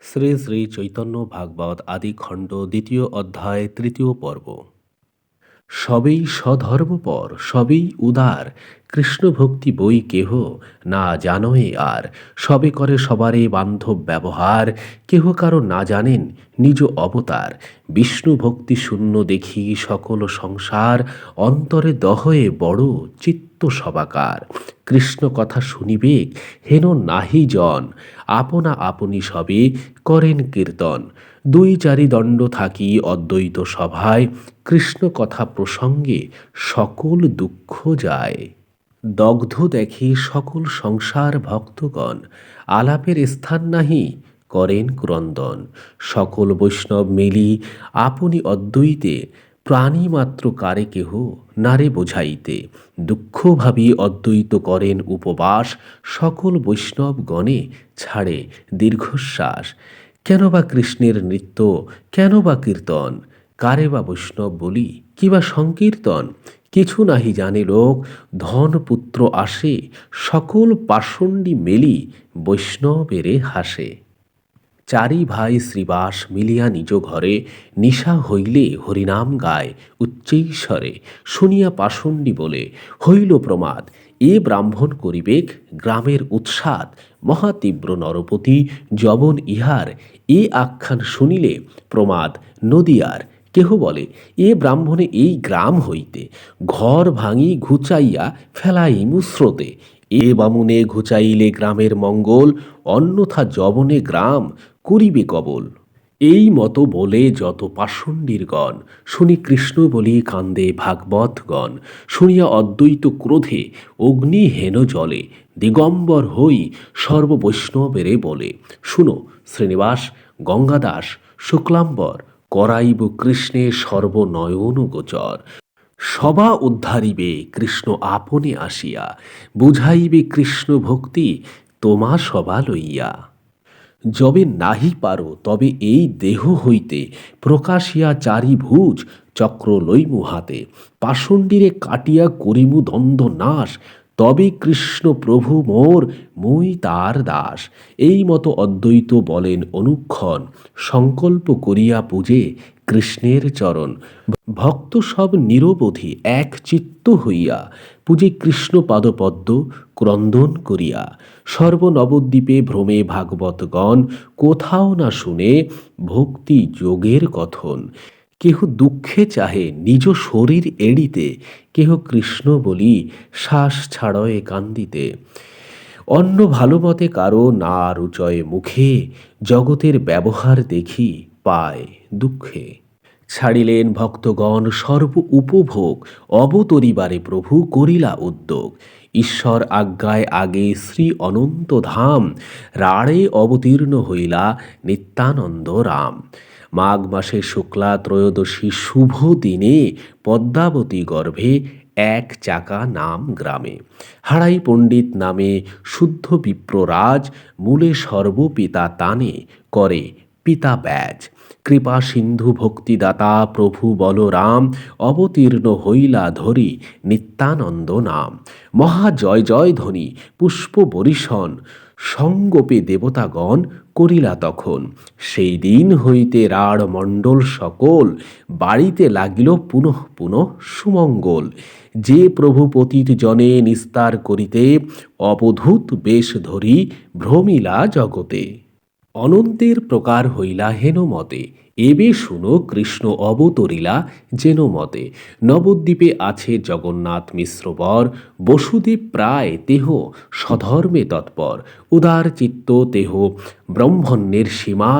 শ্রী শ্রী চৈতন্য ভাগবত আদি খণ্ড দ্বিতীয় অধ্যায় তৃতীয় পর্ব। সবেই স্বধর্মপর সবেই উদার, কৃষ্ণ ভক্তি বই কেহ না জানয়ে আর। সবে করে সবারে বান্ধব ব্যবহার, কেহ কারো না জানেন নিজ অবতার। বিষ্ণু ভক্তি শূন্য দেখি সকল সংসার, অন্তরে দহয়ে বড় চিত্ত সবাকার। কৃষ্ণ কথা শুনিবেক হেন নাহি জন, আপনা আপনি সবে করেন কীর্তন। দুই চারি দণ্ড থাকি অদ্বৈত সভায়, কৃষ্ণ কথা প্রসঙ্গে সকল দুঃখ যায়। দগ্ধ দেখি সকল সংসার ভক্তগণ, আলাপের স্থান নাহি করেন ক্রন্দন। সকল বৈষ্ণব মিলি আপনি অদ্বৈতে, প্রাণী মাত্র কারে কেহ নারে বোঝাইতে। দুঃখ ভাবি অদ্বৈত করেন উপবাস, সকল বৈষ্ণব গণে ছাড়ে দীর্ঘশ্বাস। কেন বা কৃষ্ণের নৃত্য, কেন বা কীর্তন, কারে বা বৈষ্ণব বলি কিবা সংকীর্তন। কিছু নাহি জানে লোক, ধন পুত্র আসে, সকল পাষণ্ডী মেলি বৈষ্ণবেরে হাসে। চারি ভাই শ্রীবাস মিলিয়া নিজ ঘরে, নিশা হইলে হরিনাম গায় উচ্চৈস্বরে। শুনিয়া পাষণ্ডী বলে হইল প্রমাদ, এ ব্রাহ্মণ করিবেক গ্রামের উৎসাদ। মহাতীব্র নরপতি যবন ইহার, এ আখ্যান শুনিলে প্রমাদ নদীয়ার। কেহ বলে এ ব্রাহ্মণে এই গ্রাম হইতে, ঘর ভাঙি ঘুচাইয়া ফেলাইমু স্রোতে। এ বামুনে ঘুচাইলে গ্রামের মঙ্গল, অন্যথা যবনে গ্রাম করিবে কবল। এই মতো বলে যত পাষণ্ডীরগণ, শুনি কৃষ্ণ বলি কান্দে ভাগবতগণ। শুনিয়া অদ্বৈত ক্রোধে অগ্নি হেন জলে, দিগম্বর হই সর্ববৈষ্ণবেরে বলে। শুনো শ্রীনিবাস গঙ্গাদাস শুক্লাম্বর, করাইব কৃষ্ণে সর্বনয়ন গোচর। সবা উদ্ধারিবে কৃষ্ণ আপনে আসিয়া, বুঝাইবে কৃষ্ণ ভক্তি তোমা সবা লইয়া। যবে নাহি পারো তবে এই দেহ হইতে, প্রকাশিয়া চারি ভুজ চক্র লইমু হাতে। পাষণ্ডীরে কাটিয়া করিমু দ্বন্দ্ব নাশ, তবে কৃষ্ণ প্রভু মোর মুই তার দাস। এই মতো অদ্বৈত বলেন অনুক্ষণ, সংকল্প করিয়া পূজে কৃষ্ণের চরণ। ভক্ত সব নিরবধি এক চিত্ত হইয়া, পূজে কৃষ্ণ পাদপদ্ম ক্রন্দন করিয়া। সর্বনবদ্বীপে ভ্রমে ভাগবতগণ, কোথাও না শুনে ভক্তি যোগের কথন। কেহ দুঃখে চাহে নিজ শরীর এড়িতে, কেহ কৃষ্ণ বলি শ্বাস ছাড়য়ে কান্দিতে। অন্য ভালো মতে কারো না রুচয়ে মুখে, জগতের ব্যবহার দেখি পায় দুঃখে। ছাড়িলেন ভক্তগণ সর্ব উপভোগ, অবতরিবারে প্রভু করিলা উদ্যোগ। ঈশ্বর আজ্ঞায় আগে শ্রী অনন্ত ধাম, রাড়ে অবতীর্ণ হইলা নিত্যানন্দ রাম। মাঘ মাসে শুক্লা ত্রয়োদশী শুভ দিনে, পদ্মাবতী গর্ভে এক চাকা নাম গ্রামে। হারাই পণ্ডিত নামে শুদ্ধ বিপ্ররাজ, মূলে সর্বপিতা তানে করে পিতা ব্যাজ। কৃপা সিন্ধু ভক্তিদাতা প্রভু বলরাম, অবতীর্ণ হইলা ধরি নিত্যানন্দ নাম। মহা জয় জয় ধ্বনি পুষ্প বরিশন, সঙ্গোপে দেবতাগণ করিলা তখন। সেই দিন হইতে রাঢ় মণ্ডল সকল, বাড়িতে লাগিল পুনঃ পুনঃ সুমঙ্গল। যে প্রভু পতিত জনে নিস্তার করিতে, অবধূত বেশ ধরি ভ্রমিলা জগতে। অনন্তের প্রকার হইলা হেন মতে, এবে শুনো কৃষ্ণ অবতরিলা যেন মতে। নবদ্বীপে আছে জগন্নাথ মিশ্রবর, বসুদেব প্রায় তেহ স্বধর্মে তৎপর। উদার চিত্ত তেহ ব্রহ্মণ্যের সীমা,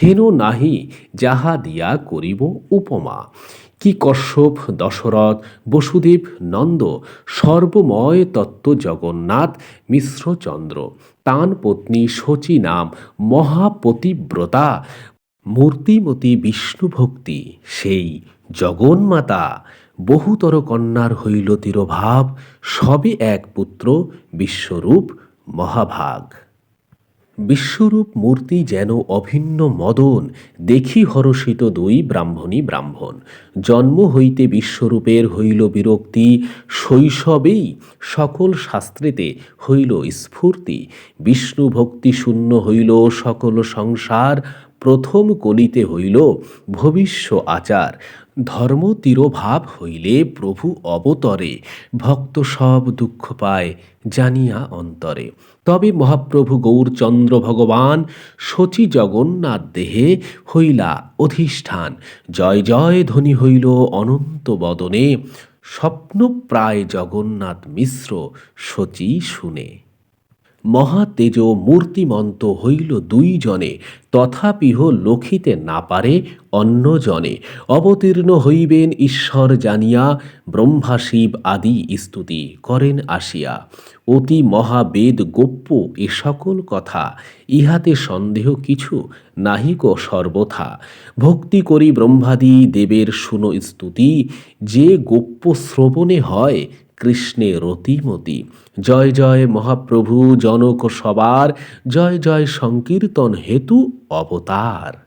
হেন নাহি যাহা দিয়া করিব উপমা। কি কশ্যপ দশরথ বসুদেব নন্দ, সর্বময় তত্ত্ব জগন্নাথ মিশ্রচন্দ্র। তান পত্নী শচী নাম মহাপতিব্রতা, মূর্তিমতী বিষ্ণু ভক্তি সেই জগন্মাতা। বহুতর কন্যার হইল তিরোভাব, সবে এক পুত্র বিশ্বরূপ মহাভাগ। বিশ্বরূপ মূর্তি যেন অভিন্ন মদন, দেখি হরষিত দুই ব্রাহ্মণী ব্রাহ্মণ। জন্ম হইতে বিশ্বরূপের হইল বিরক্তি, শৈশবেই সকল শাস্ত্রেতে হইল স্ফূর্তি। বিষ্ণু ভক্তি শূন্য হইল সকল সংসার, প্রথম কলিতে হইল ভবিষ্য আচার। ধর্ম তিরোভাব হইলে প্রভু অবতরে, ভক্ত সব দুঃখ পায় জানিয়া অন্তরে। তবে মহাপ্রভু গৌরচন্দ্র ভগবান, শচী জগন্নাথ দেহে হইলা অধিষ্ঠান। জয় জয় ধ্বনি হইল অনন্ত বদনে, স্বপ্নপ্রায় জগন্নাথ মিশ্র শচী শুনে। মহাতেজ মূর্তিমন্ত হইল দুই জনে, তথাপিহ লখিতে না পারে অন্য জনে। অবতীর্ণ হইবেন ঈশ্বর জানিয়া, ব্রহ্মা শিব আদি স্তুতি করেন আসিয়া। অতি মহাবেদ গোপ্য এ সকল কথা, ইহাতে সন্দেহ কিছু নাহিক সর্বথা। ভক্তি করি ব্রহ্মাদি দেবের শুনো স্তুতি, যে গোপ্য শ্রবণে হয় কৃষ্ণের রতিমতি। জয় জয় মহাপ্রভু জনক সবার, জয় জয় সংকীর্তন হেতু অবতার।